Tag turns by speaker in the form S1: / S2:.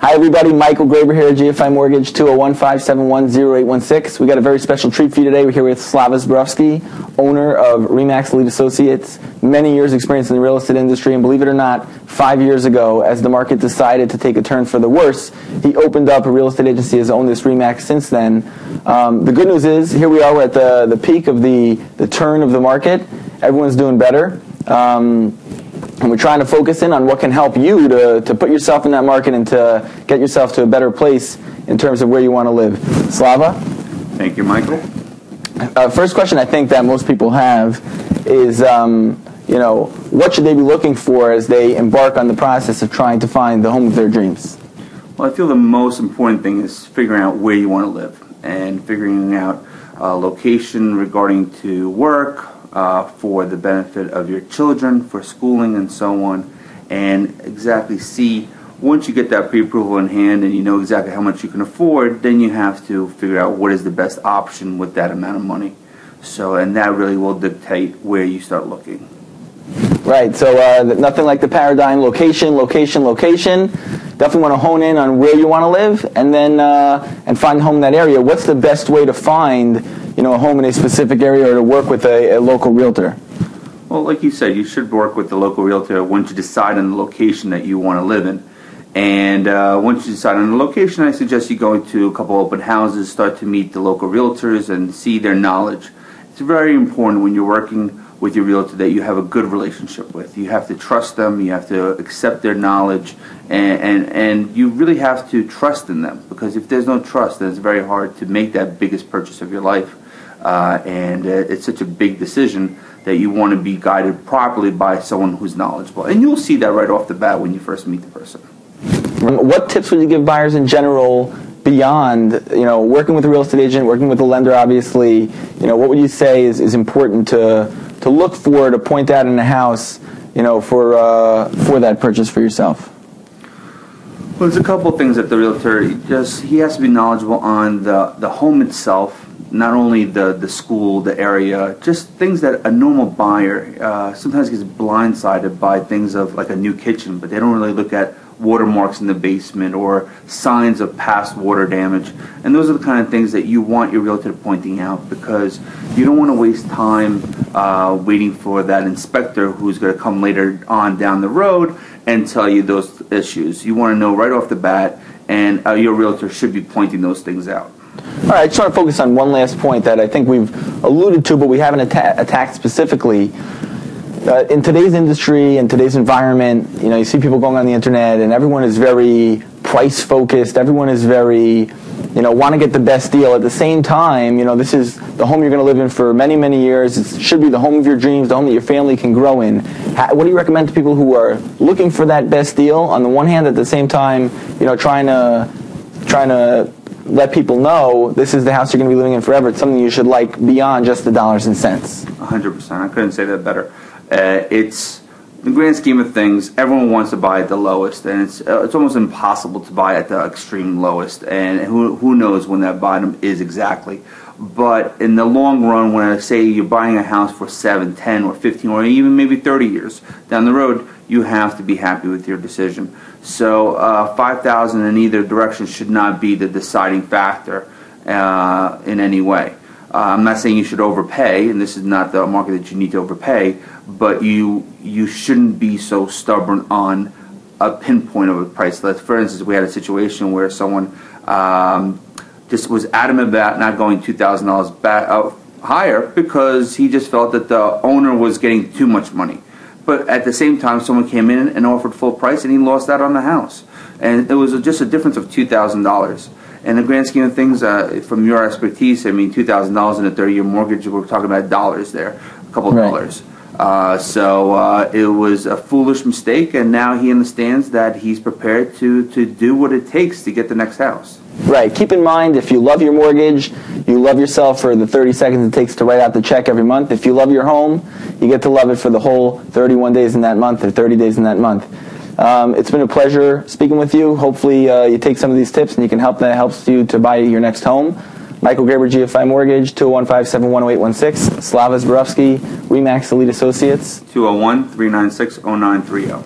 S1: Hi everybody, Michael Graber here at GFI Mortgage, 201-571-0816. We got a very special treat for you today. We're here with Slava Zborowski, owner of RE/MAX Elite Associates. Many years experience in the real estate industry, and believe it or not, 5 years ago, as the market decided to take a turn for the worse, he opened up a real estate agency, has owned this RE/MAX since then. The good news is, here we are, we're at the peak of the turn of the market. Everyone's doing better. And we're trying to focus in on what can help you to put yourself in that market and to get yourself to a better place in terms of where you want to live. Slava?
S2: Thank you, Michael.
S1: First question I think that most people have is, what should they be looking for as they embark on the process of trying to find the home of their dreams?
S2: Well, I feel the most important thing is figuring out where you want to live and figuring out location regarding to work, for the benefit of your children, for schooling and so on, and exactly see, once you get that pre-approval in hand and you know exactly how much you can afford, then you have to figure out what is the best option with that amount of money. So, and that really will dictate where you start looking.
S1: Right, so nothing like the paradigm, location. Definitely want to hone in on where you want to live and then and find a home in that area. What's the best way to find a home in a specific area or to work with a local realtor?
S2: Well, like you said, you should work with the local realtor once you decide on the location that you want to live in. And once you decide on the location, I suggest you go into a couple open houses, start to meet the local realtors and see their knowledge. It's very important when you're working with your realtor that you have a good relationship with. You have to trust them, you have to accept their knowledge, and you really have to trust in them, because if there's no trust, then it's very hard to make that biggest purchase of your life. And it's such a big decision that you want to be guided properly by someone who's knowledgeable. And you'll see that right off the bat when you first meet the person.
S1: What tips would you give buyers in general beyond, working with a real estate agent, working with a lender, obviously? What would you say is important to look for, to point out in a house, for that purchase for yourself?
S2: Well, there's a couple of things that the realtor, he has to be knowledgeable on the home itself, not only the school, the area, just things that a normal buyer sometimes gets blindsided by, things of like a new kitchen, but they don't really look at watermarks in the basement or signs of past water damage. And those are the kind of things that you want your realtor pointing out, because you don't want to waste time waiting for that inspector who's going to come later on down the road and tell you those issues. You want to know right off the bat, and your realtor should be pointing those things out.
S1: All right, I just want to focus on one last point that I think we've alluded to, but we haven't attacked specifically. In today's industry, in today's environment, you see people going on the internet, and everyone is very price-focused. Everyone is very, want to get the best deal. At the same time, this is the home you're going to live in for many, many years. It should be the home of your dreams, the home that your family can grow in. What do you recommend to people who are looking for that best deal, on the one hand, at the same time, trying to let people know this is the house you're going to be living in forever? It's something you should like beyond just the dollars and cents.
S2: 100%. I couldn't say that better. It's, in the grand scheme of things, everyone wants to buy at the lowest, and it's almost impossible to buy at the extreme lowest, and who knows when that bottom is exactly. But in the long run, when I say you're buying a house for 7, 10, or 15, or even maybe 30 years down the road, you have to be happy with your decision. So $5,000 in either direction should not be the deciding factor in any way. I'm not saying you should overpay, and this is not the market that you need to overpay, but you shouldn't be so stubborn on a pinpoint of a price. For instance, we had a situation where someone just was adamant about not going $2,000 higher because he just felt that the owner was getting too much money. But at the same time, someone came in and offered full price, and he lost out on the house. And it was just a difference of $2,000. In the grand scheme of things, from your expertise, I mean, $2,000 in a 30-year mortgage, we're talking about dollars there, a couple of dollars. So it was a foolish mistake, and now he understands that he's prepared to do what it takes to get the next house.
S1: Right. Keep in mind, if you love your mortgage, you love yourself for the 30 seconds it takes to write out the check every month. If you love your home, you get to love it for the whole 31 days in that month or 30 days in that month. It's been a pleasure speaking with you. Hopefully you take some of these tips and you can help that helps you to buy your next home. Michael Graber, GFI Mortgage, 201-571-0816. Slava Zborowski, RE/MAX Elite Associates.
S2: 201-396-0930.